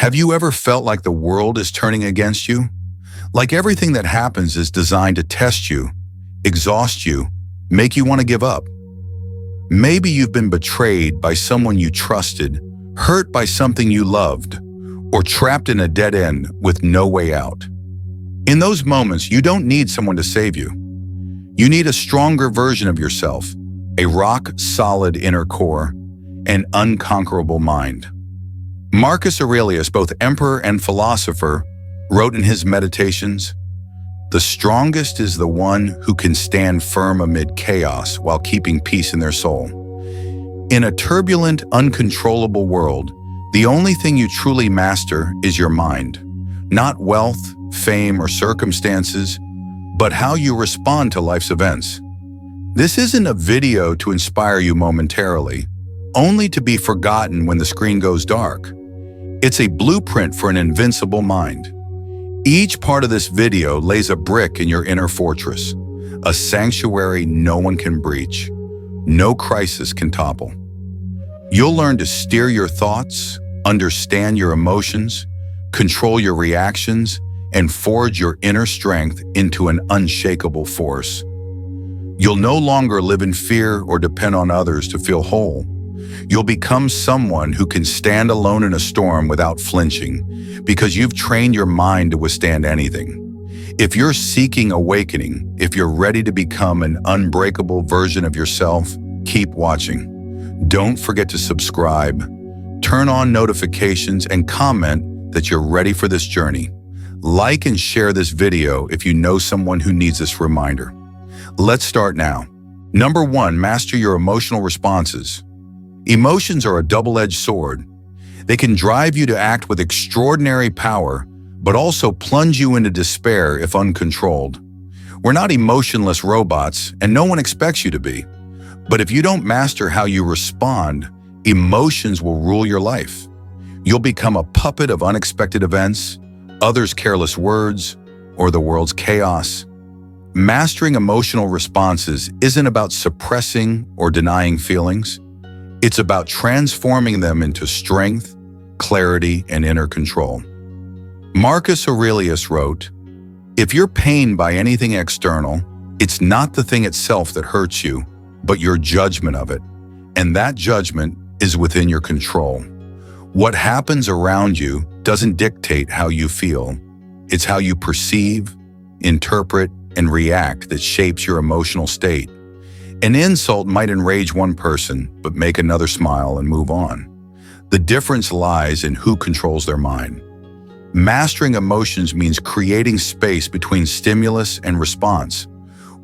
Have you ever felt like the world is turning against you? Like everything that happens is designed to test you, exhaust you, make you want to give up? Maybe you've been betrayed by someone you trusted, hurt by something you loved, or trapped in a dead end with no way out. In those moments, you don't need someone to save you. You need a stronger version of yourself, a rock-solid inner core, an unconquerable mind. Marcus Aurelius, both emperor and philosopher, wrote in his Meditations, "The strongest is the one who can stand firm amid chaos while keeping peace in their soul." In a turbulent, uncontrollable world, the only thing you truly master is your mind. Not wealth, fame, or circumstances, but how you respond to life's events. This isn't a video to inspire you momentarily, only to be forgotten when the screen goes dark. It's a blueprint for an invincible mind. Each part of this video lays a brick in your inner fortress, a sanctuary no one can breach, no crisis can topple. You'll learn to steer your thoughts, understand your emotions, control your reactions, and forge your inner strength into an unshakable force. You'll no longer live in fear or depend on others to feel whole. You'll become someone who can stand alone in a storm without flinching, because you've trained your mind to withstand anything. If you're seeking awakening, if you're ready to become an unbreakable version of yourself, keep watching. Don't forget to subscribe, turn on notifications, and comment that you're ready for this journey. Like and share this video if you know someone who needs this reminder. Let's start now. Number 1, master your emotional responses. Emotions are a double-edged sword. They can drive you to act with extraordinary power, but also plunge you into despair if uncontrolled. We're not emotionless robots, and no one expects you to be. But if you don't master how you respond, emotions will rule your life. You'll become a puppet of unexpected events, others' careless words, or the world's chaos. Mastering emotional responses isn't about suppressing or denying feelings. It's about transforming them into strength, clarity, and inner control. Marcus Aurelius wrote, "If you're pained by anything external, it's not the thing itself that hurts you, but your judgment of it, and that judgment is within your control. What happens around you doesn't dictate how you feel. It's how you perceive, interpret, and react that shapes your emotional state. An insult might enrage one person, but make another smile and move on. The difference lies in who controls their mind." Mastering emotions means creating space between stimulus and response.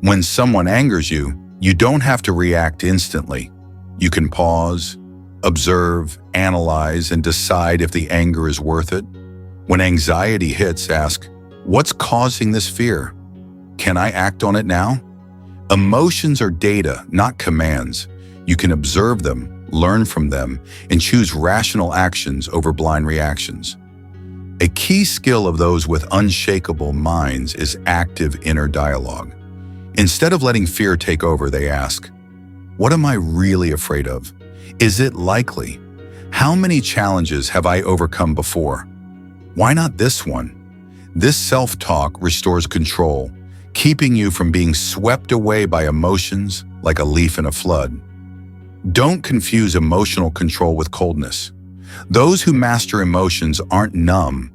When someone angers you, you don't have to react instantly. You can pause, observe, analyze, and decide if the anger is worth it. When anxiety hits, ask, "What's causing this fear? Can I act on it now?" Emotions are data, not commands. You can observe them, learn from them, and choose rational actions over blind reactions. A key skill of those with unshakable minds is active inner dialogue. Instead of letting fear take over, they ask, "What am I really afraid of? Is it likely? How many challenges have I overcome before? Why not this one?" This self-talk restores control, keeping you from being swept away by emotions like a leaf in a flood. Don't confuse emotional control with coldness. Those who master emotions aren't numb.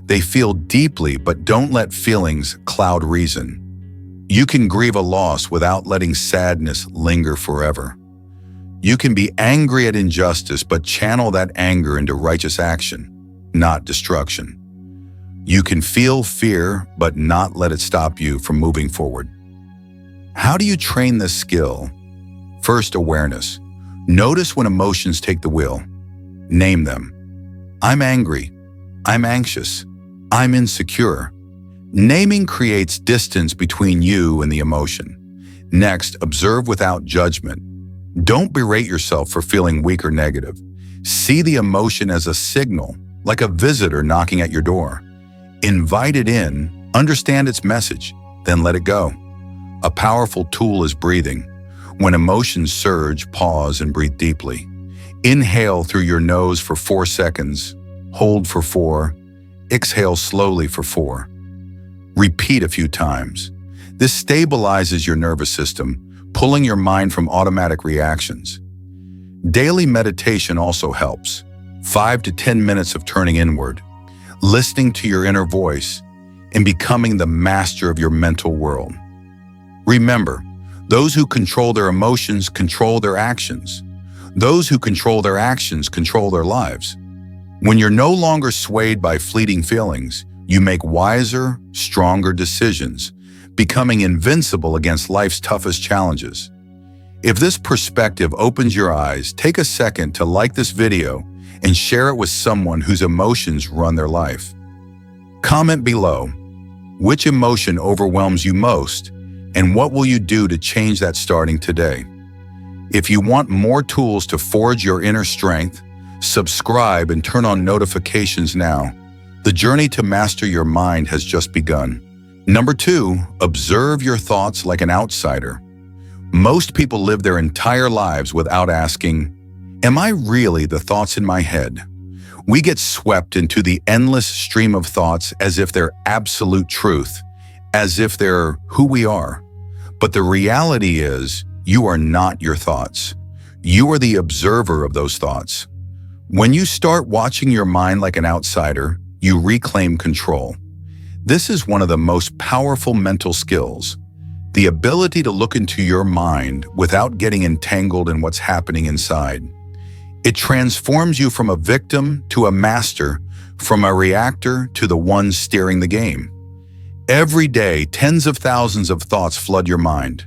They feel deeply, but don't let feelings cloud reason. You can grieve a loss without letting sadness linger forever. You can be angry at injustice, but channel that anger into righteous action, not destruction. You can feel fear, but not let it stop you from moving forward. How do you train this skill? First, awareness. Notice when emotions take the wheel. Name them. I'm angry. I'm anxious. I'm insecure. Naming creates distance between you and the emotion. Next, observe without judgment. Don't berate yourself for feeling weak or negative. See the emotion as a signal, like a visitor knocking at your door. Invite it in, understand its message, then let it go. A powerful tool is breathing. When emotions surge, pause and breathe deeply. Inhale through your nose for 4 seconds. hold for 4, exhale slowly for 4. Repeat a few times. This stabilizes your nervous system, pulling your mind from automatic reactions. Daily meditation also helps. 5 to 10 minutes of turning inward, listening to your inner voice, and becoming the master of your mental world. Remember, those who control their emotions control their actions. Those who control their actions control their lives. When you're no longer swayed by fleeting feelings, you make wiser, stronger decisions, becoming invincible against life's toughest challenges. If this perspective opens your eyes, take a second to like this video and share it with someone whose emotions run their life. Comment below, which emotion overwhelms you most, and what will you do to change that starting today? If you want more tools to forge your inner strength, subscribe and turn on notifications now. The journey to master your mind has just begun. Number 2, observe your thoughts like an outsider. Most people live their entire lives without asking, am I really the thoughts in my head? We get swept into the endless stream of thoughts as if they're absolute truth, as if they're who we are. But the reality is, you are not your thoughts. You are the observer of those thoughts. When you start watching your mind like an outsider, you reclaim control. This is one of the most powerful mental skills, the ability to look into your mind without getting entangled in what's happening inside. It transforms you from a victim to a master, from a reactor to the one steering the game. Every day, tens of thousands of thoughts flood your mind.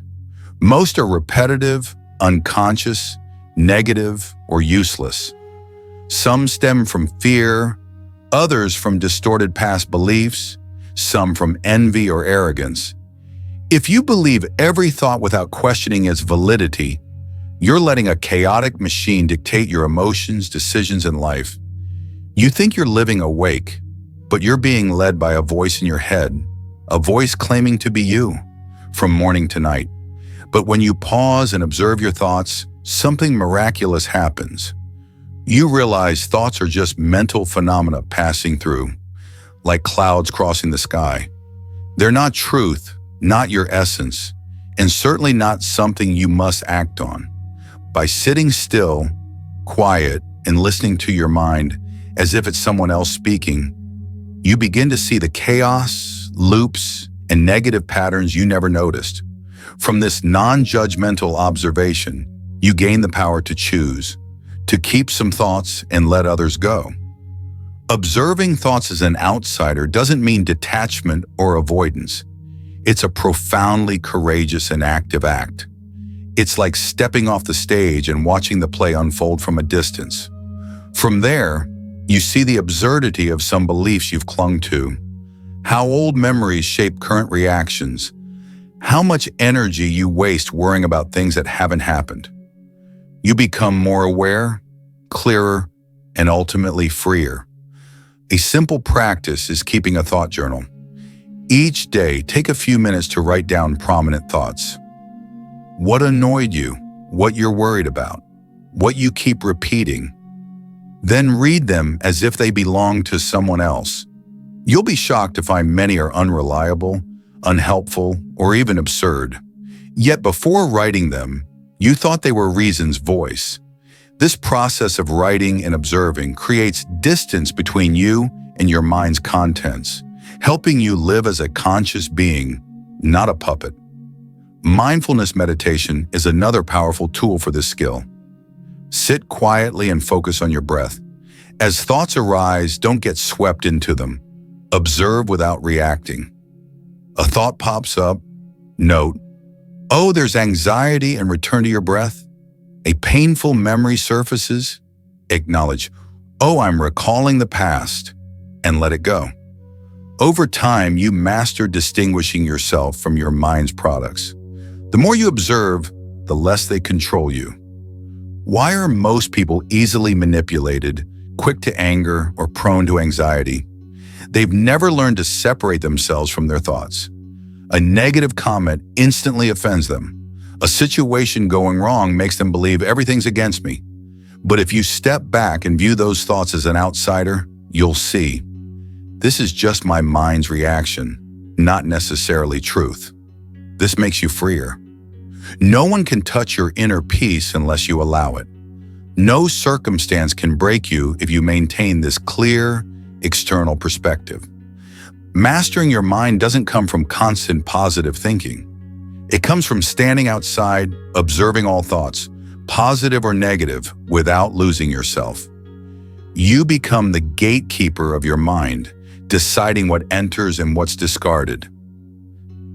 Most are repetitive, unconscious, negative, or useless. Some stem from fear, others from distorted past beliefs, some from envy or arrogance. If you believe every thought without questioning its validity, you're letting a chaotic machine dictate your emotions, decisions, and life. You think you're living awake, but you're being led by a voice in your head, a voice claiming to be you, from morning to night. But when you pause and observe your thoughts, something miraculous happens. You realize thoughts are just mental phenomena passing through, like clouds crossing the sky. They're not truth, not your essence, and certainly not something you must act on. By sitting still, quiet, and listening to your mind as if it's someone else speaking, you begin to see the chaos, loops, and negative patterns you never noticed. From this non-judgmental observation, you gain the power to choose, to keep some thoughts and let others go. Observing thoughts as an outsider doesn't mean detachment or avoidance. It's a profoundly courageous and active act. It's like stepping off the stage and watching the play unfold from a distance. From there, you see the absurdity of some beliefs you've clung to, how old memories shape current reactions, how much energy you waste worrying about things that haven't happened. You become more aware, clearer, and ultimately freer. A simple practice is keeping a thought journal. Each day, take a few minutes to write down prominent thoughts. What annoyed you, what you're worried about, what you keep repeating. Then read them as if they belong to someone else. You'll be shocked to find many are unreliable, unhelpful, or even absurd. Yet before writing them, you thought they were reason's voice. This process of writing and observing creates distance between you and your mind's contents, helping you live as a conscious being, not a puppet. Mindfulness meditation is another powerful tool for this skill. Sit quietly and focus on your breath. As thoughts arise, don't get swept into them. Observe without reacting. A thought pops up, note, oh, there's anxiety, and return to your breath. A painful memory surfaces, acknowledge, oh, I'm recalling the past, and let it go. Over time, you master distinguishing yourself from your mind's products. The more you observe, the less they control you. Why are most people easily manipulated, quick to anger, or prone to anxiety? They've never learned to separate themselves from their thoughts. A negative comment instantly offends them. A situation going wrong makes them believe everything's against me. But if you step back and view those thoughts as an outsider, you'll see this is just my mind's reaction, not necessarily truth. This makes you freer. No one can touch your inner peace unless you allow it. No circumstance can break you if you maintain this clear, external perspective. Mastering your mind doesn't come from constant positive thinking. It comes from standing outside, observing all thoughts, positive or negative, without losing yourself. You become the gatekeeper of your mind, deciding what enters and what's discarded.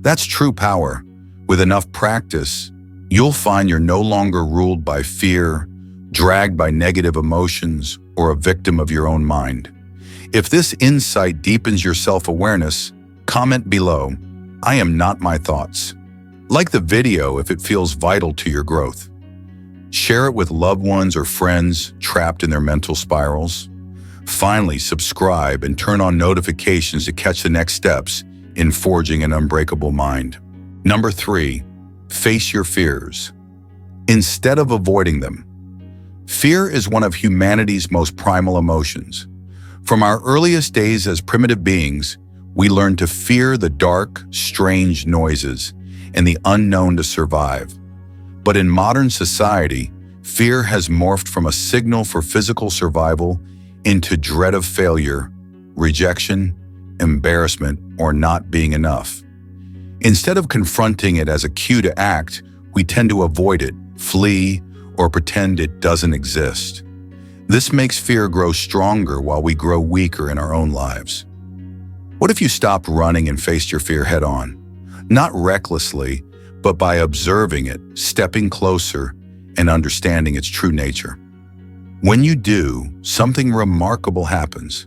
That's true power. With enough practice, you'll find you're no longer ruled by fear, dragged by negative emotions, or a victim of your own mind. If this insight deepens your self-awareness, comment below, "I am not my thoughts." Like the video if it feels vital to your growth. Share it with loved ones or friends trapped in their mental spirals. Finally, subscribe and turn on notifications to catch the next steps in forging an unbreakable mind. Number 3, face your fears instead of avoiding them. Fear is one of humanity's most primal emotions. From our earliest days as primitive beings, we learned to fear the dark, strange noises and the unknown to survive. But in modern society, fear has morphed from a signal for physical survival into dread of failure, rejection, embarrassment, or not being enough. Instead of confronting it as a cue to act, we tend to avoid it, flee, or pretend it doesn't exist. This makes fear grow stronger while we grow weaker in our own lives. What if you stopped running and faced your fear head-on? Not recklessly, but by observing it, stepping closer, and understanding its true nature. When you do, something remarkable happens.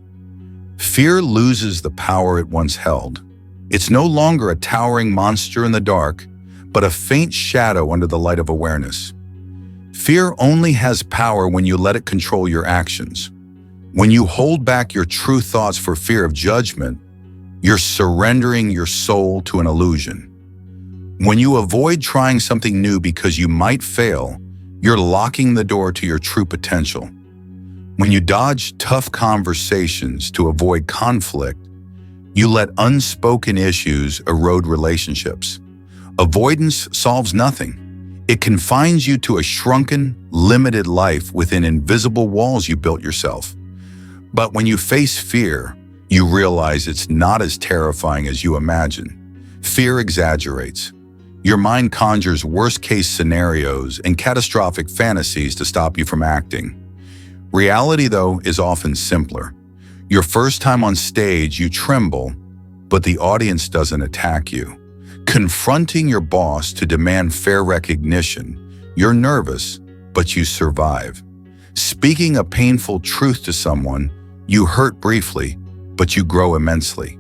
Fear loses the power it once held. It's no longer a towering monster in the dark, but a faint shadow under the light of awareness. Fear only has power when you let it control your actions. When you hold back your true thoughts for fear of judgment, you're surrendering your soul to an illusion. When you avoid trying something new because you might fail, you're locking the door to your true potential. When you dodge tough conversations to avoid conflict, you let unspoken issues erode relationships. Avoidance solves nothing. It confines you to a shrunken, limited life within invisible walls you built yourself. But when you face fear, you realize it's not as terrifying as you imagine. Fear exaggerates. Your mind conjures worst-case scenarios and catastrophic fantasies to stop you from acting. Reality, though, is often simpler. Your first time on stage, you tremble, but the audience doesn't attack you. Confronting your boss to demand fair recognition, you're nervous, but you survive. Speaking a painful truth to someone, you hurt briefly, but you grow immensely.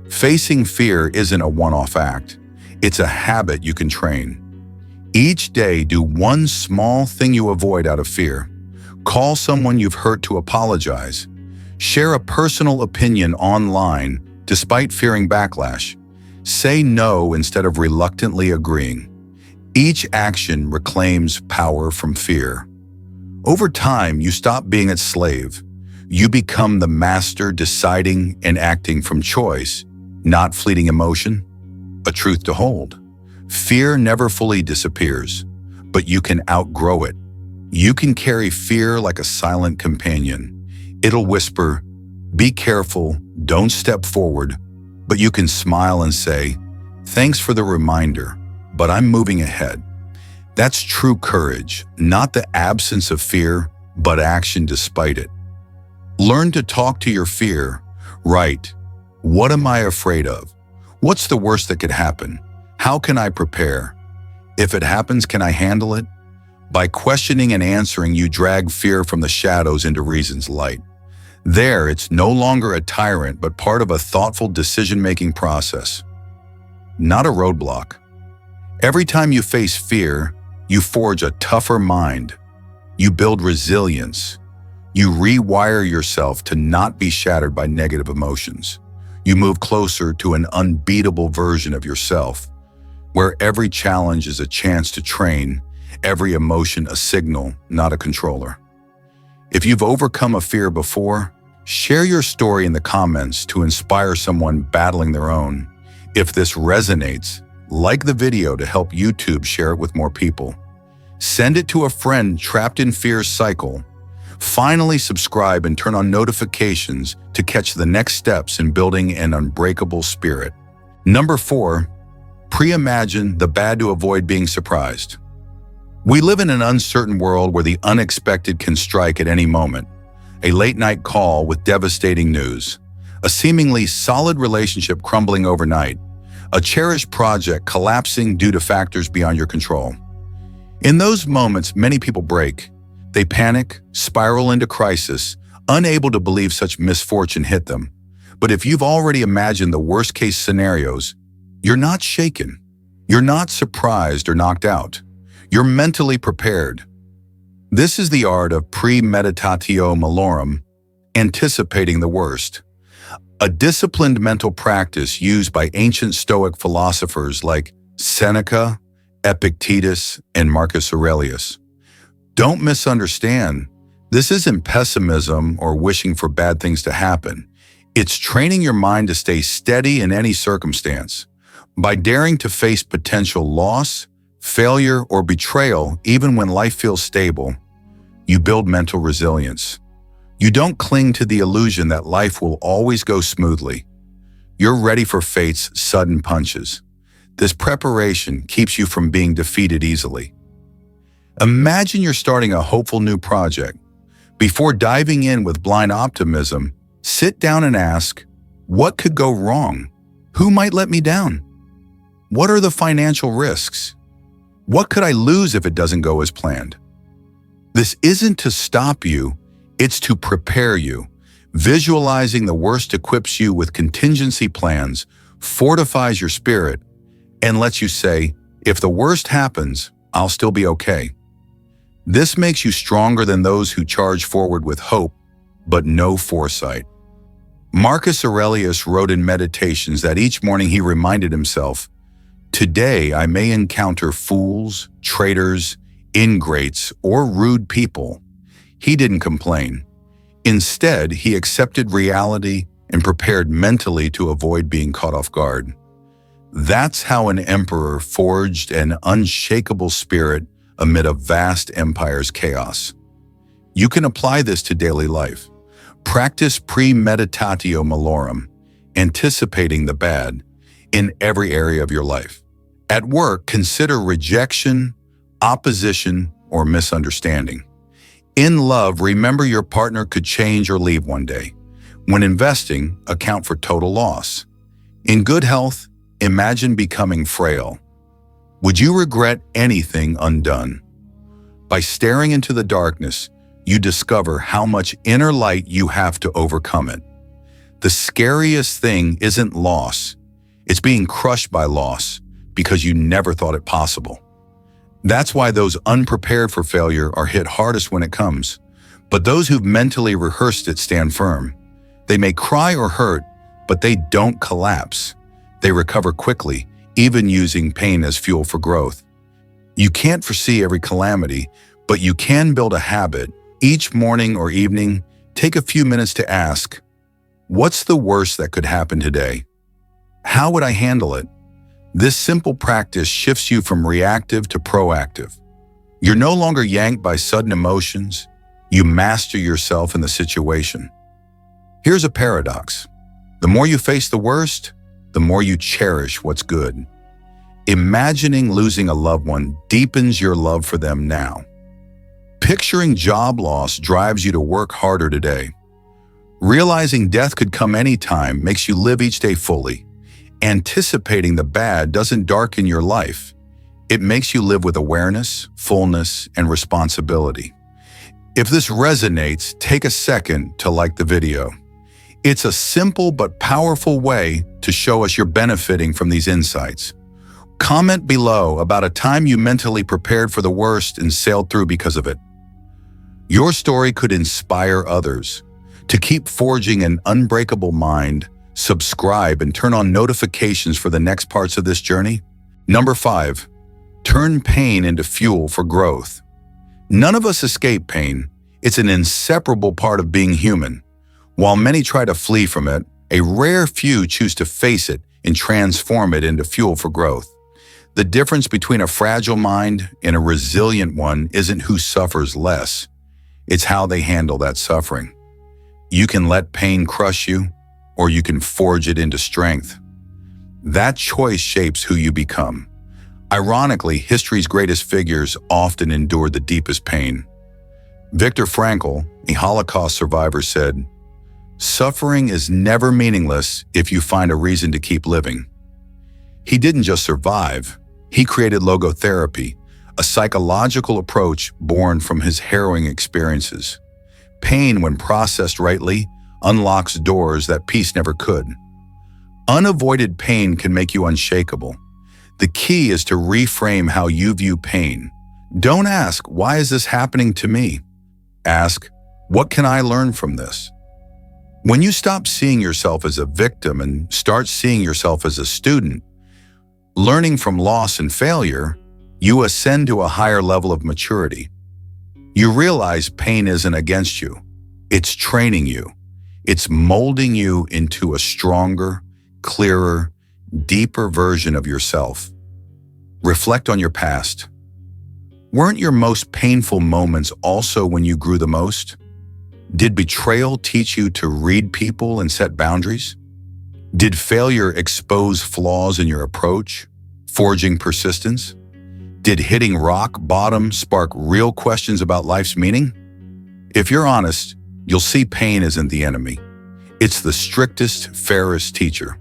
Facing fear isn't a one-off act. It's a habit you can train. Each day, do one small thing you avoid out of fear. Call someone you've hurt to apologize. Share a personal opinion online despite fearing backlash. Say no instead of reluctantly agreeing. Each action reclaims power from fear. Over time, you stop being its slave. You become the master, deciding and acting from choice, not fleeting emotion. A truth to hold. Fear never fully disappears, but you can outgrow it. You can carry fear like a silent companion. It'll whisper, "Be careful, don't step forward," but you can smile and say, "Thanks for the reminder, but I'm moving ahead." That's true courage, not the absence of fear, but action despite it. Learn to talk to your fear. Write, "What am I afraid of? What's the worst that could happen? How can I prepare? If it happens, can I handle it?" By questioning and answering, you drag fear from the shadows into reason's light. There, it's no longer a tyrant, but part of a thoughtful decision-making process, not a roadblock. Every time you face fear, you forge a tougher mind. You build resilience. You rewire yourself to not be shattered by negative emotions. You move closer to an unbeatable version of yourself, where every challenge is a chance to train, every emotion a signal, not a controller. If you've overcome a fear before, Share your story in the comments to inspire someone battling their own. If this resonates, like the video to help YouTube share it with more people. Send it to a friend trapped in fear's cycle. Finally, subscribe and turn on notifications to catch the next steps in building an unbreakable spirit. Number 4, pre-imagine the bad to avoid being surprised. We live in an uncertain world where the unexpected can strike at any moment. A late-night call with devastating news, a seemingly solid relationship crumbling overnight, a cherished project collapsing due to factors beyond your control. In those moments, many people break. They panic, spiral into crisis, unable to believe such misfortune hit them. But if you've already imagined the worst-case scenarios, you're not shaken. You're not surprised or knocked out. You're mentally prepared. This is the art of premeditatio malorum, anticipating the worst. A disciplined mental practice used by ancient Stoic philosophers like Seneca, Epictetus, and Marcus Aurelius. Don't misunderstand. This isn't pessimism or wishing for bad things to happen. It's training your mind to stay steady in any circumstance. By daring to face potential loss, failure, or betrayal, even when life feels stable, you build mental resilience. You don't cling to the illusion that life will always go smoothly. You're ready for fate's sudden punches. This preparation keeps you from being defeated easily. Imagine you're starting a hopeful new project. Before diving in with blind optimism, sit down and ask, what could go wrong? Who might let me down? What are the financial risks? What could I lose if it doesn't go as planned? This isn't to stop you, it's to prepare you. Visualizing the worst equips you with contingency plans, fortifies your spirit, and lets you say, if the worst happens, I'll still be okay. This makes you stronger than those who charge forward with hope, but no foresight. Marcus Aurelius wrote in Meditations that each morning he reminded himself, today I may encounter fools, traitors, ingrates, or rude people. He didn't complain. Instead, he accepted reality and prepared mentally to avoid being caught off guard. That's how an emperor forged an unshakable spirit amid a vast empire's chaos. You can apply this to daily life. Practice premeditatio malorum, anticipating the bad, in every area of your life. At work, consider rejection, opposition, or misunderstanding. In love, remember your partner could change or leave one day. When investing, account for total loss. In good health, imagine becoming frail. Would you regret anything undone? By staring into the darkness, you discover how much inner light you have to overcome it. The scariest thing isn't loss. It's being crushed by loss because you never thought it possible. That's why those unprepared for failure are hit hardest when it comes. But those who've mentally rehearsed it stand firm. They may cry or hurt, but they don't collapse. They recover quickly, even using pain as fuel for growth. You can't foresee every calamity, but you can build a habit. Each morning or evening, take a few minutes to ask, what's the worst that could happen today? How would I handle it? This simple practice shifts you from reactive to proactive. You're no longer yanked by sudden emotions. You master yourself in the situation. Here's a paradox. The more you face the worst, the more you cherish what's good. Imagining losing a loved one deepens your love for them now. Picturing job loss drives you to work harder today. Realizing death could come anytime makes you live each day fully. Anticipating the bad doesn't darken your life. It makes you live with awareness, fullness, and responsibility. If this resonates, take a second to like the video. It's a simple but powerful way to show us you're benefiting from these insights. Comment below about a time you mentally prepared for the worst and sailed through because of it. Your story could inspire others. To keep forging an unbreakable mind, subscribe and turn on notifications for the next parts of this journey. Number 5, turn pain into fuel for growth. None of us escape pain. It's an inseparable part of being human. While many try to flee from it, a rare few choose to face it and transform it into fuel for growth. The difference between a fragile mind and a resilient one isn't who suffers less. It's how they handle that suffering. You can let pain crush you, or you can forge it into strength. That choice shapes who you become. Ironically, history's greatest figures often endured the deepest pain. Viktor Frankl, a Holocaust survivor, said, "Suffering is never meaningless if you find a reason to keep living." He didn't just survive, he created logotherapy, a psychological approach born from his harrowing experiences. Pain, when processed rightly, unlocks doors that peace never could. Unavoided pain can make you unshakable. The key is to reframe how you view pain. Don't ask, "Why is this happening to me?" Ask, "What can I learn from this?" When you stop seeing yourself as a victim and start seeing yourself as a student, learning from loss and failure, you ascend to a higher level of maturity. You realize pain isn't against you. It's training you. It's molding you into a stronger, clearer, deeper version of yourself. Reflect on your past. Weren't your most painful moments also when you grew the most? Did betrayal teach you to read people and set boundaries? Did failure expose flaws in your approach, forging persistence? Did hitting rock bottom spark real questions about life's meaning? If you're honest, you'll see pain isn't the enemy. It's the strictest, fairest teacher.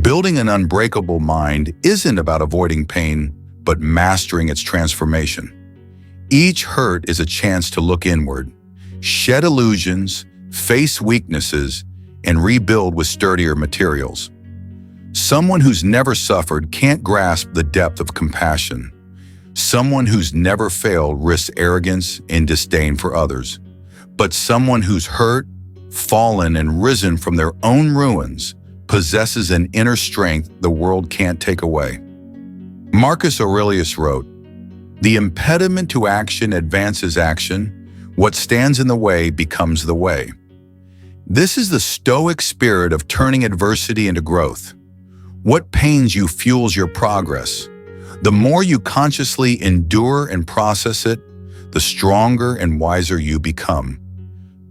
Building an unbreakable mind isn't about avoiding pain, but mastering its transformation. Each hurt is a chance to look inward, shed illusions, face weaknesses, and rebuild with sturdier materials. Someone who's never suffered can't grasp the depth of compassion. Someone who's never failed risks arrogance and disdain for others. But someone who's hurt, fallen, and risen from their own ruins possesses an inner strength the world can't take away. Marcus Aurelius wrote, "The impediment to action advances action. What stands in the way becomes the way." This is the Stoic spirit of turning adversity into growth. What pains you fuels your progress. The more you consciously endure and process it, the stronger and wiser you become.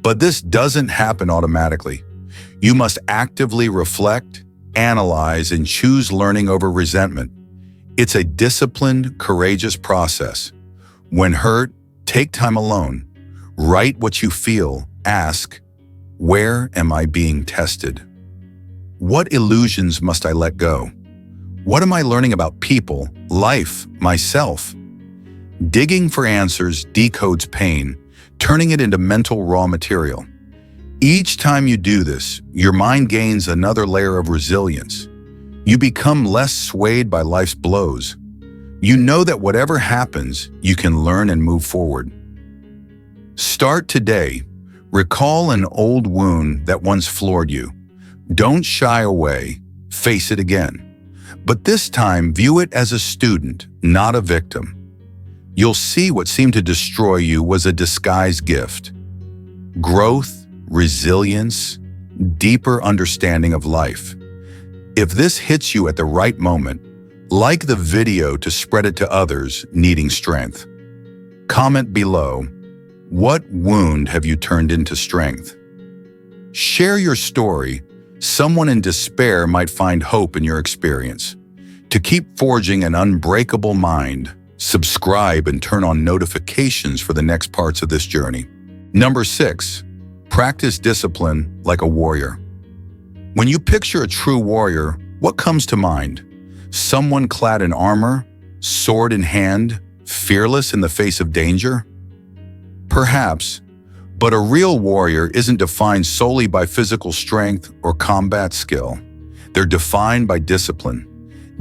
But this doesn't happen automatically. You must actively reflect, analyze, and choose learning over resentment. It's a disciplined, courageous process. When hurt, take time alone. Write what you feel. Ask, "Where am I being tested? What illusions must I let go? What am I learning about people, life, myself?" Digging for answers decodes pain, turning it into mental raw material. Each time you do this, your mind gains another layer of resilience. You become less swayed by life's blows. You know that whatever happens, you can learn and move forward. Start today. Recall an old wound that once floored you. Don't shy away. Face it again. But this time, view it as a student, not a victim. You'll see what seemed to destroy you was a disguised gift. Growth, resilience, deeper understanding of life. If this hits you at the right moment, like the video to spread it to others needing strength. Comment below, what wound have you turned into strength? Share your story. Someone in despair might find hope in your experience. To keep forging an unbreakable mind, subscribe and turn on notifications for the next parts of this journey. Number 6, practice discipline like a warrior. When you picture a true warrior, what comes to mind? Someone clad in armor, sword in hand, fearless in the face of danger? Perhaps, but a real warrior isn't defined solely by physical strength or combat skill. They're defined by discipline.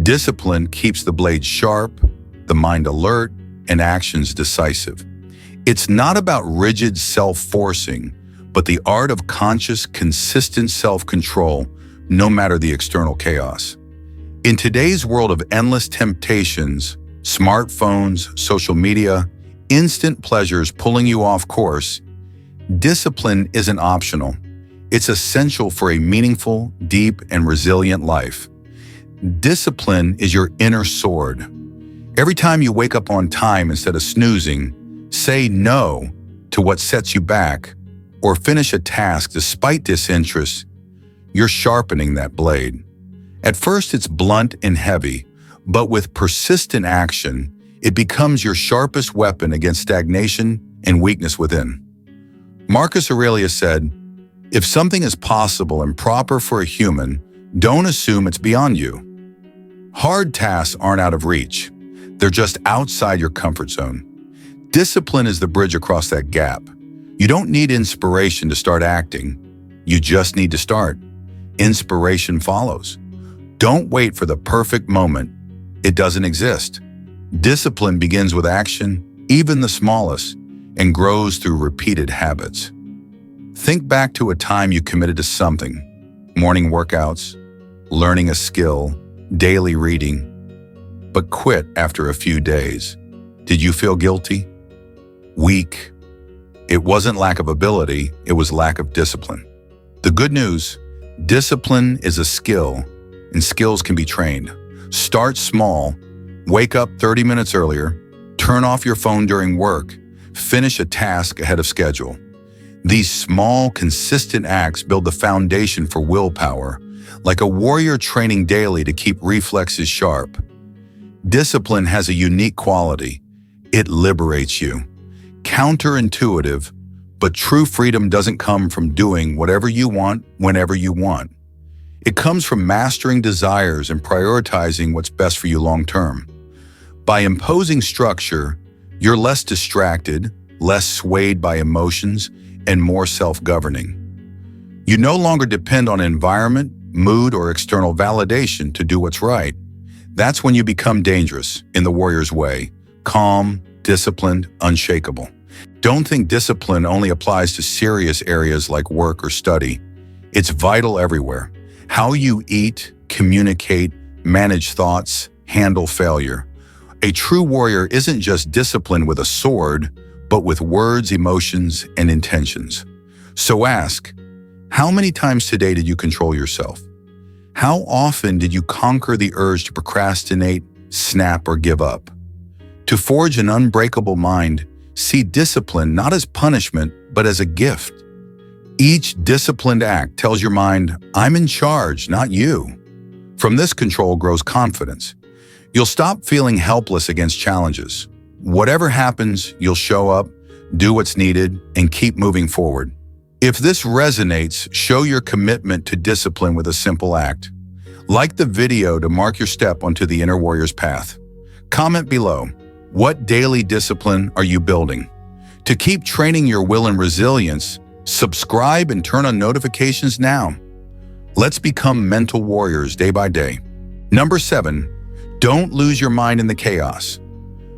Discipline keeps the blade sharp, the mind alert, and actions decisive. It's not about rigid self-forcing, but the art of conscious, consistent self-control, no matter the external chaos. In today's world of endless temptations, smartphones, social media, instant pleasures pulling you off course, discipline isn't optional. It's essential for a meaningful, deep, and resilient life. Discipline is your inner sword. Every time you wake up on time instead of snoozing, say no to what sets you back, or finish a task despite disinterest, you're sharpening that blade. At first, it's blunt and heavy, but with persistent action, it becomes your sharpest weapon against stagnation and weakness within. Marcus Aurelius said, "If something is possible and proper for a human, don't assume it's beyond you." Hard tasks aren't out of reach. They're just outside your comfort zone. Discipline is the bridge across that gap. You don't need inspiration to start acting. You just need to start. Inspiration follows. Don't wait for the perfect moment. It doesn't exist. Discipline begins with action, even the smallest, and grows through repeated habits. Think back to a time you committed to something: morning workouts, learning a skill, daily reading, but quit after a few days. Did you feel guilty? Weak? It wasn't lack of ability, it was lack of discipline. The good news: discipline is a skill, and skills can be trained. Start small. Wake up 30 minutes earlier. Turn off your phone during work. Finish a task ahead of schedule. These small, consistent acts build the foundation for willpower, like a warrior training daily to keep reflexes sharp. Discipline has a unique quality. It liberates you. Counterintuitive, but true freedom doesn't come from doing whatever you want, whenever you want. It comes from mastering desires and prioritizing what's best for you long term. By imposing structure, you're less distracted, less swayed by emotions, and more self-governing. You no longer depend on environment, mood, or external validation to do what's right. That's when you become dangerous, in the warrior's way: calm, disciplined, unshakable. Don't think discipline only applies to serious areas like work or study. It's vital everywhere. How you eat, communicate, manage thoughts, handle failure. A true warrior isn't just disciplined with a sword, but with words, emotions, and intentions. So ask, how many times today did you control yourself? How often did you conquer the urge to procrastinate, snap, or give up? To forge an unbreakable mind, see discipline not as punishment, but as a gift. Each disciplined act tells your mind, I'm in charge, not you. From this control grows confidence. You'll stop feeling helpless against challenges. Whatever happens, you'll show up, do what's needed, and keep moving forward. If this resonates, show your commitment to discipline with a simple act. Like the video to mark your step onto the inner warrior's path. Comment below, what daily discipline are you building? To keep training your will and resilience, subscribe and turn on notifications now. Let's become mental warriors day by day. Number 7, don't lose your mind in the chaos.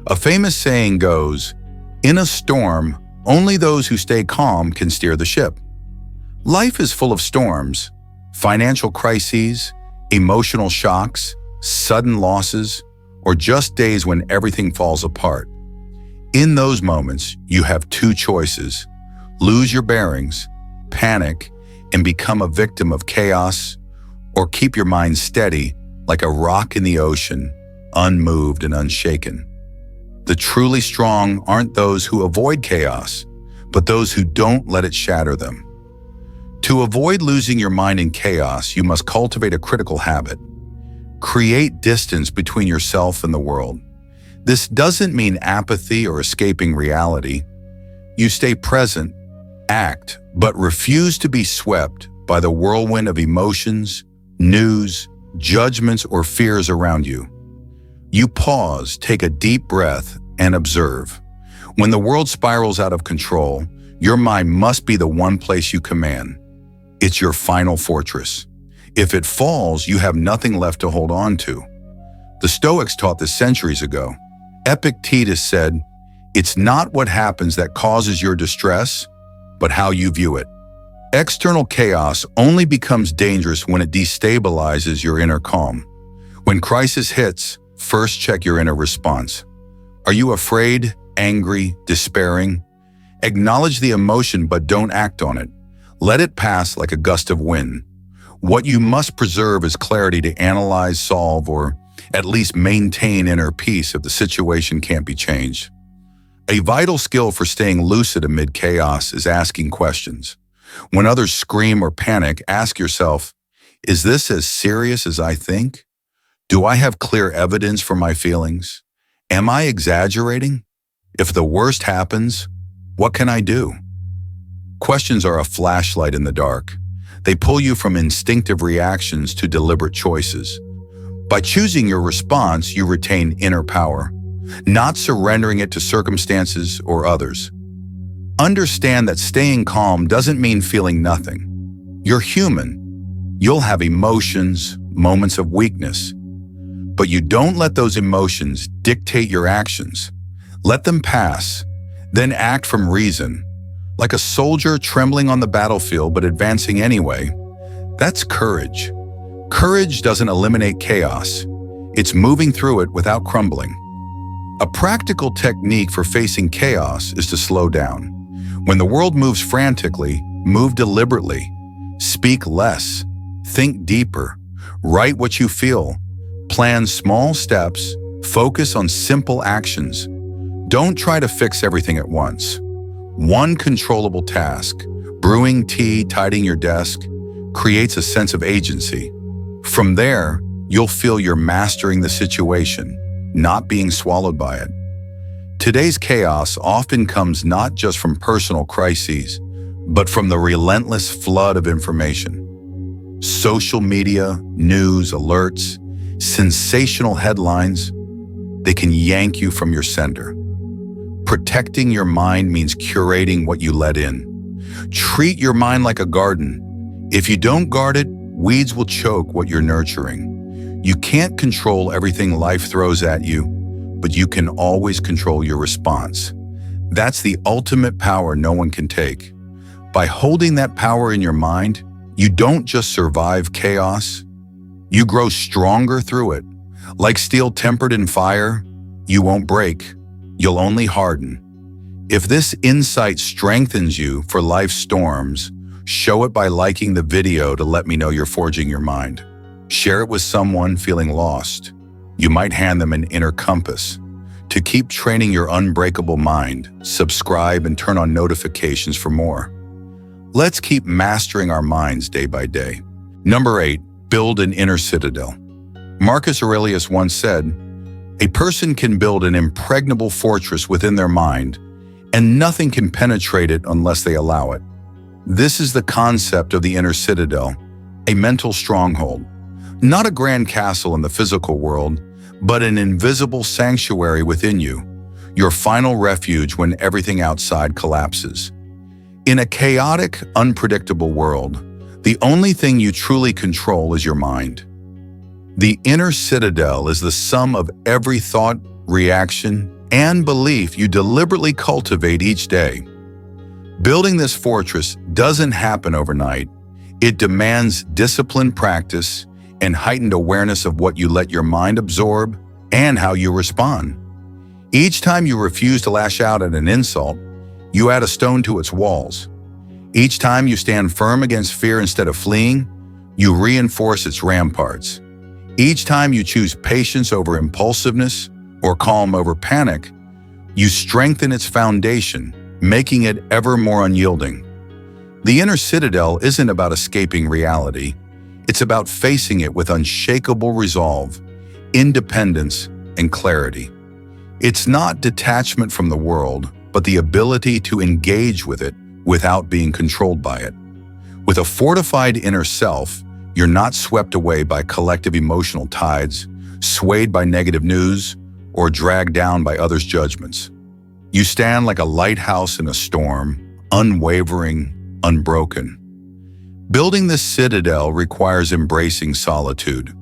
A famous saying goes, in a storm, only those who stay calm can steer the ship. Life is full of storms: financial crises, emotional shocks, sudden losses, or just days when everything falls apart. In those moments, you have two choices: lose your bearings, panic, and become a victim of chaos, or keep your mind steady like a rock in the ocean, unmoved and unshaken. The truly strong aren't those who avoid chaos, but those who don't let it shatter them. To avoid losing your mind in chaos, you must cultivate a critical habit. Create distance between yourself and the world. This doesn't mean apathy or escaping reality. You stay present, act, but refuse to be swept by the whirlwind of emotions, news, judgments, or fears around you. You pause, take a deep breath, and observe. When the world spirals out of control, your mind must be the one place you command. It's your final fortress. If it falls, you have nothing left to hold on to. The Stoics taught this centuries ago. Epictetus said, "It's not what happens that causes your distress, but how you view it." External chaos only becomes dangerous when it destabilizes your inner calm. When crisis hits, first check your inner response. Are you afraid, angry, despairing? Acknowledge the emotion but don't act on it. Let it pass like a gust of wind. What you must preserve is clarity to analyze, solve, or at least maintain inner peace if the situation can't be changed. A vital skill for staying lucid amid chaos is asking questions. When others scream or panic, ask yourself, is this as serious as I think? Do I have clear evidence for my feelings? Am I exaggerating? If the worst happens, what can I do? Questions are a flashlight in the dark. They pull you from instinctive reactions to deliberate choices. By choosing your response, you retain inner power, not surrendering it to circumstances or others. Understand that staying calm doesn't mean feeling nothing. You're human. You'll have emotions, moments of weakness. But you don't let those emotions dictate your actions. Let them pass, then act from reason. Like a soldier trembling on the battlefield but advancing anyway. That's courage. Courage doesn't eliminate chaos. It's moving through it without crumbling. A practical technique for facing chaos is to slow down. When the world moves frantically, move deliberately. Speak less. Think deeper. Write what you feel. Plan small steps. Focus on simple actions. Don't try to fix everything at once. One controllable task, brewing tea, tidying your desk, creates a sense of agency. From there, you'll feel you're mastering the situation, not being swallowed by it. Today's chaos often comes not just from personal crises, but from the relentless flood of information. Social media, news, alerts, sensational headlines, they can yank you from your center. Protecting your mind means curating what you let in. Treat your mind like a garden. If you don't guard it, weeds will choke what you're nurturing. You can't control everything life throws at you, but you can always control your response. That's the ultimate power no one can take. By holding that power in your mind, you don't just survive chaos, you grow stronger through it. Like steel tempered in fire, you won't break. You'll only harden. If this insight strengthens you for life's storms, show it by liking the video to let me know you're forging your mind. Share it with someone feeling lost. You might hand them an inner compass. To keep training your unbreakable mind, subscribe and turn on notifications for more. Let's keep mastering our minds day by day. Number 8, build an inner citadel. Marcus Aurelius once said, "A person can build an impregnable fortress within their mind, and nothing can penetrate it unless they allow it." This is the concept of the inner citadel, a mental stronghold. Not a grand castle in the physical world, but an invisible sanctuary within you, your final refuge when everything outside collapses. In a chaotic, unpredictable world, the only thing you truly control is your mind. The inner citadel is the sum of every thought, reaction, and belief you deliberately cultivate each day. Building this fortress doesn't happen overnight. It demands disciplined practice and heightened awareness of what you let your mind absorb and how you respond. Each time you refuse to lash out at an insult, you add a stone to its walls. Each time you stand firm against fear instead of fleeing, you reinforce its ramparts. Each time you choose patience over impulsiveness or calm over panic, you strengthen its foundation, making it ever more unyielding. The inner citadel isn't about escaping reality. It's about facing it with unshakable resolve, independence, and clarity. It's not detachment from the world, but the ability to engage with it without being controlled by it. With a fortified inner self, you're not swept away by collective emotional tides, swayed by negative news, or dragged down by others' judgments. You stand like a lighthouse in a storm, unwavering, unbroken. Building this citadel requires embracing solitude.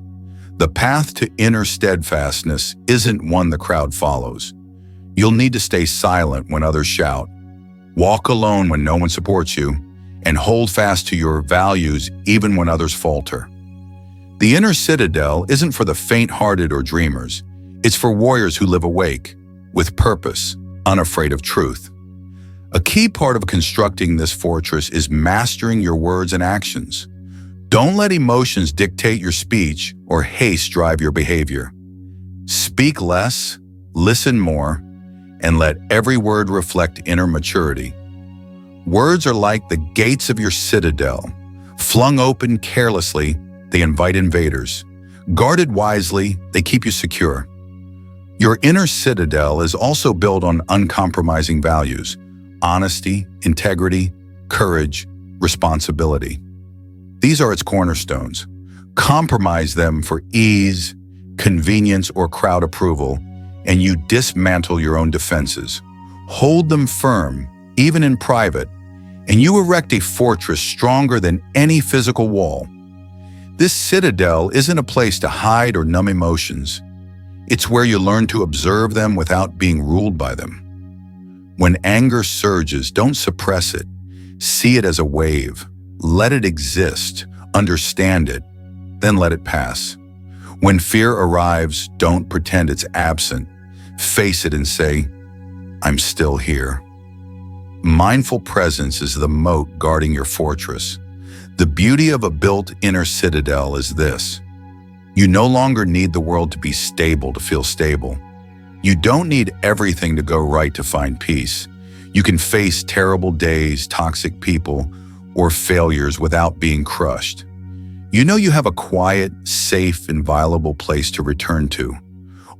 The path to inner steadfastness isn't one the crowd follows. You'll need to stay silent when others shout, walk alone when no one supports you, and hold fast to your values even when others falter. The inner citadel isn't for the faint-hearted or dreamers. It's for warriors who live awake, with purpose, unafraid of truth. A key part of constructing this fortress is mastering your words and actions. Don't let emotions dictate your speech or haste drive your behavior. Speak less, listen more, and let every word reflect inner maturity. Words are like the gates of your citadel. Flung open carelessly, they invite invaders. Guarded wisely, they keep you secure. Your inner citadel is also built on uncompromising values: honesty, integrity, courage, responsibility. These are its cornerstones. Compromise them for ease, convenience, or crowd approval, and you dismantle your own defenses. Hold them firm, even in private, and you erect a fortress stronger than any physical wall. This citadel isn't a place to hide or numb emotions. It's where you learn to observe them without being ruled by them. When anger surges, don't suppress it. See it as a wave. Let it exist. Understand it. Then let it pass. When fear arrives, don't pretend it's absent. Face it and say, "I'm still here." Mindful presence is the moat guarding your fortress. The beauty of a built inner citadel is this: you no longer need the world to be stable to feel stable. You don't need everything to go right to find peace. You can face terrible days, toxic people, or failures without being crushed. You know you have a quiet, safe, inviolable place to return to.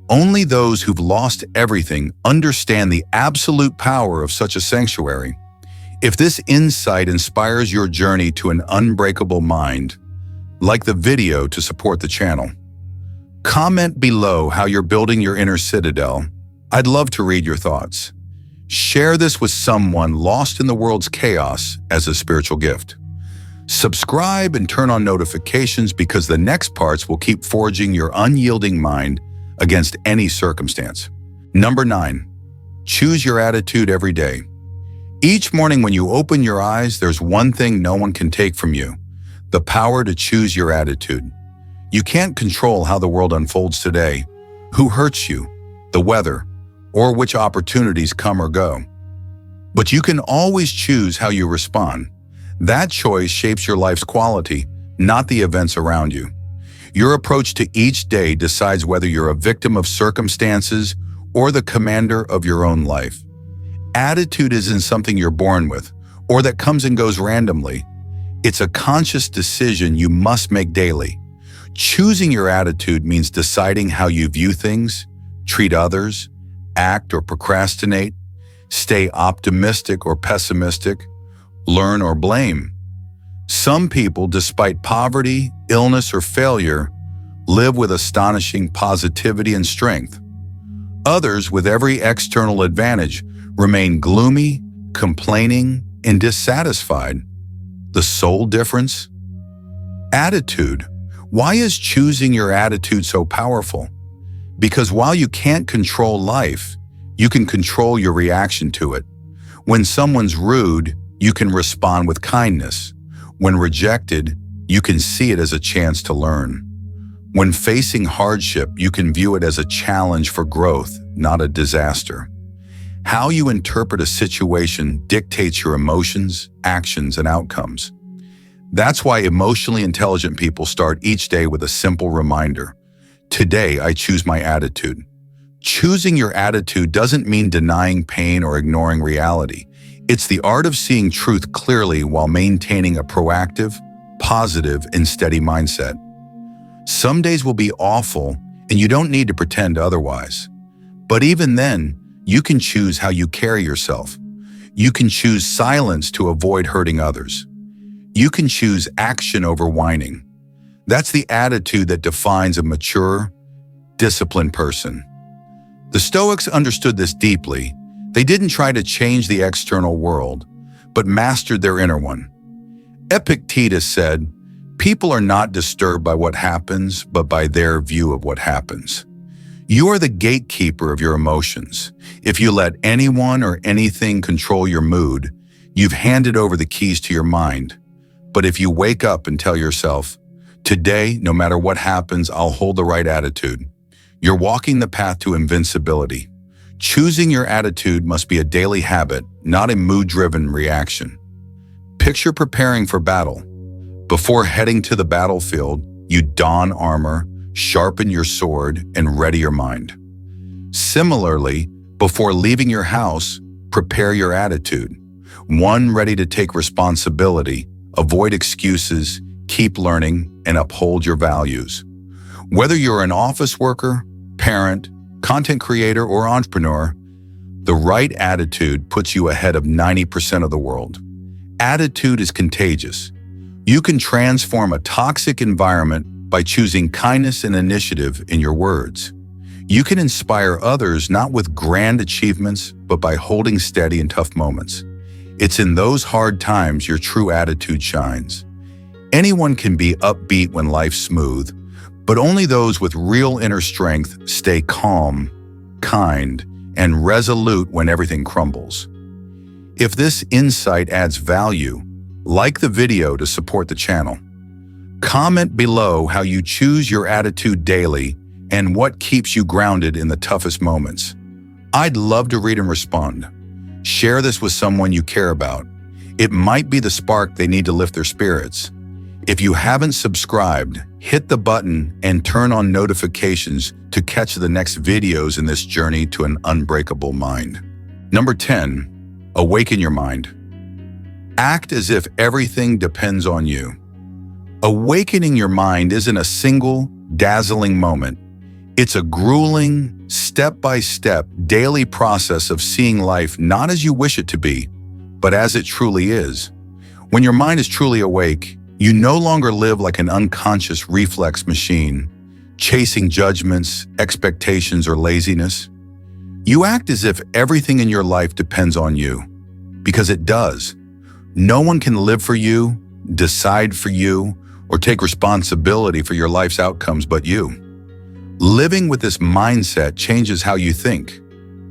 Only those who've lost everything understand the absolute power of such a sanctuary. If this insight inspires your journey to an unbreakable mind, like the video to support the channel. Comment below how you're building your inner citadel. I'd love to read your thoughts. Share this with someone lost in the world's chaos as a spiritual gift. Subscribe and turn on notifications because the next parts will keep forging your unyielding mind against any circumstance. Number 9, choose your attitude every day. Each morning when you open your eyes, there's one thing no one can take from you: the power to choose your attitude. You can't control how the world unfolds today, who hurts you, the weather, or which opportunities come or go. But you can always choose how you respond. That choice shapes your life's quality, not the events around you. Your approach to each day decides whether you're a victim of circumstances or the commander of your own life. Attitude isn't something you're born with, or that comes and goes randomly. It's a conscious decision you must make daily. Choosing your attitude means deciding how you view things, treat others, act or procrastinate, stay optimistic or pessimistic, learn or blame. Some people, despite poverty, illness, or failure, live with astonishing positivity and strength. Others, with every external advantage, remain gloomy, complaining, and dissatisfied. The sole difference? Attitude. Why is choosing your attitude so powerful? Because while you can't control life, you can control your reaction to it. When someone's rude, you can respond with kindness. When rejected, you can see it as a chance to learn. When facing hardship, you can view it as a challenge for growth, not a disaster. How you interpret a situation dictates your emotions, actions, and outcomes. That's why emotionally intelligent people start each day with a simple reminder: today I choose my attitude. Choosing your attitude doesn't mean denying pain or ignoring reality. It's the art of seeing truth clearly while maintaining a proactive, positive, and steady mindset. Some days will be awful, and you don't need to pretend otherwise. But even then, you can choose how you carry yourself. You can choose silence to avoid hurting others. You can choose action over whining. That's the attitude that defines a mature, disciplined person. The Stoics understood this deeply. They didn't try to change the external world, but mastered their inner one. Epictetus said, "People are not disturbed by what happens, but by their view of what happens." You are the gatekeeper of your emotions. If you let anyone or anything control your mood, you've handed over the keys to your mind. But if you wake up and tell yourself, "Today, no matter what happens, I'll hold the right attitude," you're walking the path to invincibility. Choosing your attitude must be a daily habit, not a mood-driven reaction. Picture preparing for battle. Before heading to the battlefield, you don armor, sharpen your sword, and ready your mind. Similarly, before leaving your house, prepare your attitude. One ready to take responsibility, avoid excuses, keep learning, and uphold your values. Whether you're an office worker, parent, content creator, or entrepreneur, the right attitude puts you ahead of 90% of the world. Attitude is contagious. You can transform a toxic environment by choosing kindness and initiative in your words. You can inspire others not with grand achievements, but by holding steady in tough moments. It's in those hard times your true attitude shines. Anyone can be upbeat when life's smooth, but only those with real inner strength stay calm, kind, and resolute when everything crumbles. If this insight adds value, like the video to support the channel. Comment below how you choose your attitude daily and what keeps you grounded in the toughest moments. I'd love to read and respond. Share this with someone you care about. It might be the spark they need to lift their spirits. If you haven't subscribed, hit the button and turn on notifications to catch the next videos in this journey to an unbreakable mind. Number 10, awaken your mind. Act as if everything depends on you. Awakening your mind isn't a single, dazzling moment. It's a grueling, step-by-step, daily process of seeing life not as you wish it to be, but as it truly is. When your mind is truly awake, you no longer live like an unconscious reflex machine, chasing judgments, expectations, or laziness. You act as if everything in your life depends on you, because it does. No one can live for you, decide for you, or take responsibility for your life's outcomes but you. Living with this mindset changes how you think.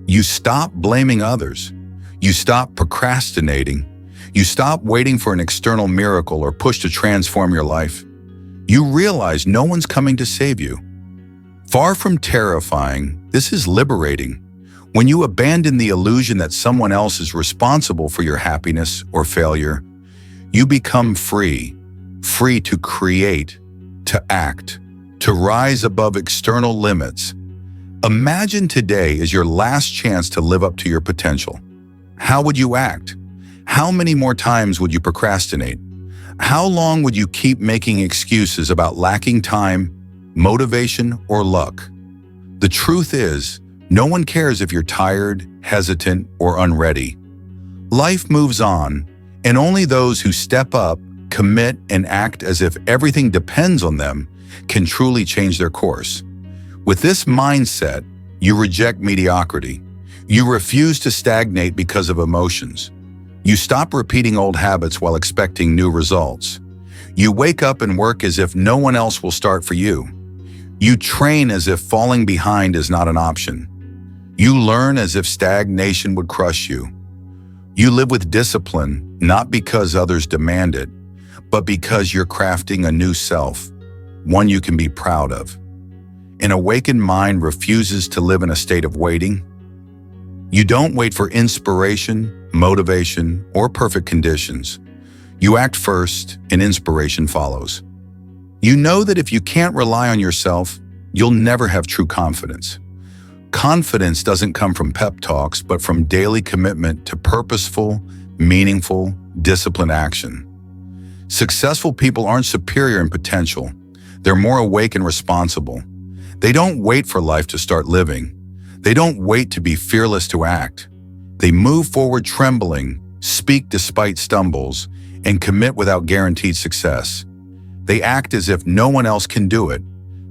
You stop blaming others. You stop procrastinating. You stop waiting for an external miracle or push to transform your life. You realize no one's coming to save you. Far from terrifying, this is liberating. When you abandon the illusion that someone else is responsible for your happiness or failure, you become free to create, to act, to rise above external limits. Imagine today is your last chance to live up to your potential. How would you act? How many more times would you procrastinate? How long would you keep making excuses about lacking time, motivation, or luck? The truth is, no one cares if you're tired, hesitant, or unready. Life moves on, and only those who step up, commit, and act as if everything depends on them can truly change their course. With this mindset, you reject mediocrity. You refuse to stagnate because of emotions. You stop repeating old habits while expecting new results. You wake up and work as if no one else will start for you. You train as if falling behind is not an option. You learn as if stagnation would crush you. You live with discipline, not because others demand it, but because you're crafting a new self, one you can be proud of. An awakened mind refuses to live in a state of waiting. You don't wait for inspiration, motivation, or perfect conditions. You act first, and inspiration follows. You know that if you can't rely on yourself, you'll never have true confidence. Confidence doesn't come from pep talks, but from daily commitment to purposeful, meaningful, disciplined action. Successful people aren't superior in potential. They're more awake and responsible. They don't wait for life to start living. They don't wait to be fearless to act. They move forward trembling, speak despite stumbles, and commit without guaranteed success. They act as if no one else can do it,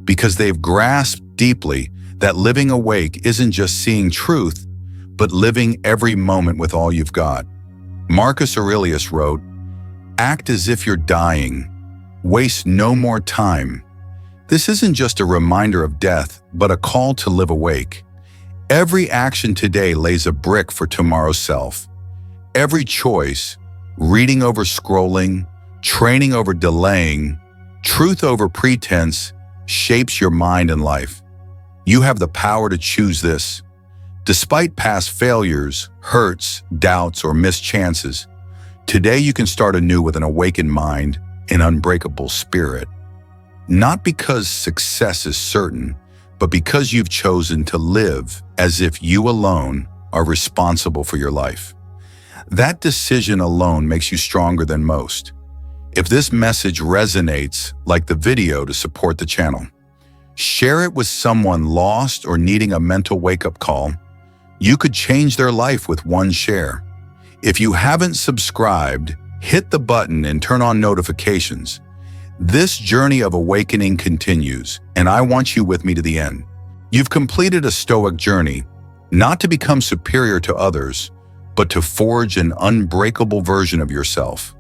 because they've grasped deeply that living awake isn't just seeing truth, but living every moment with all you've got. Marcus Aurelius wrote, "Act as if you're dying. Waste no more time." This isn't just a reminder of death, but a call to live awake. Every action today lays a brick for tomorrow's self. Every choice, reading over scrolling, training over delaying, truth over pretense, shapes your mind and life. You have the power to choose this. Despite past failures, hurts, doubts, or missed chances, today you can start anew with an awakened mind, an unbreakable spirit. Not because success is certain, but because you've chosen to live as if you alone are responsible for your life. That decision alone makes you stronger than most. If this message resonates, like the video to support the channel. Share it with someone lost or needing a mental wake-up call. You could change their life with one share. If you haven't subscribed, hit the button and turn on notifications. This journey of awakening continues, and I want you with me to the end. You've completed a Stoic journey, not to become superior to others, but to forge an unbreakable version of yourself.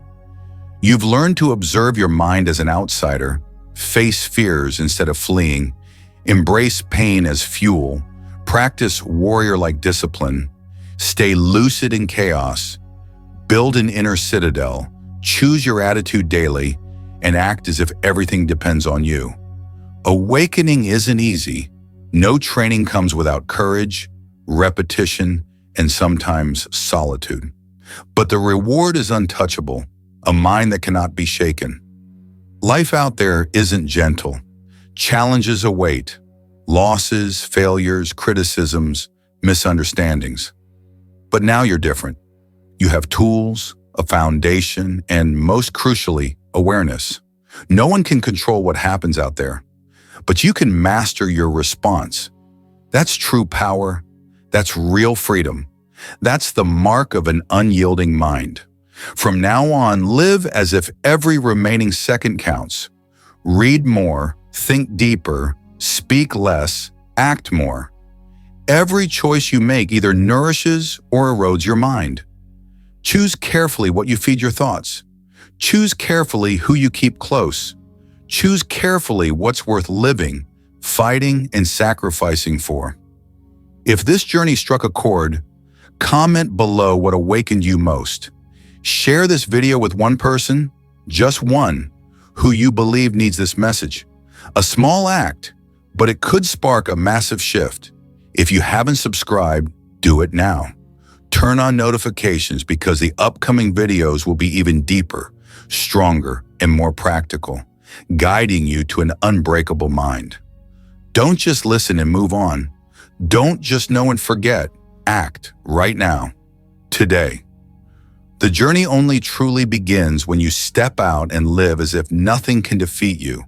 You've learned to observe your mind as an outsider, face fears instead of fleeing, embrace pain as fuel, practice warrior-like discipline, stay lucid in chaos, build an inner citadel, choose your attitude daily, and act as if everything depends on you. Awakening isn't easy. No training comes without courage, repetition, and sometimes solitude. But the reward is untouchable, a mind that cannot be shaken. Life out there isn't gentle. Challenges await. Losses, failures, criticisms, misunderstandings. But now you're different. You have tools, a foundation, and most crucially, awareness. No one can control what happens out there, but you can master your response. That's true power. That's real freedom. That's the mark of an unyielding mind. From now on, live as if every remaining second counts. Read more, think deeper, speak less, act more. Every choice you make either nourishes or erodes your mind. Choose carefully what you feed your thoughts. Choose carefully who you keep close. Choose carefully what's worth living, fighting, and sacrificing for. If this journey struck a chord, comment below what awakened you most. Share this video with one person, just one, who you believe needs this message. A small act, but it could spark a massive shift. If you haven't subscribed, do it now. Turn on notifications because the upcoming videos will be even deeper, stronger, and more practical, guiding you to an unbreakable mind. Don't just listen and move on. Don't just know and forget. Act right now, today. The journey only truly begins when you step out and live as if nothing can defeat you.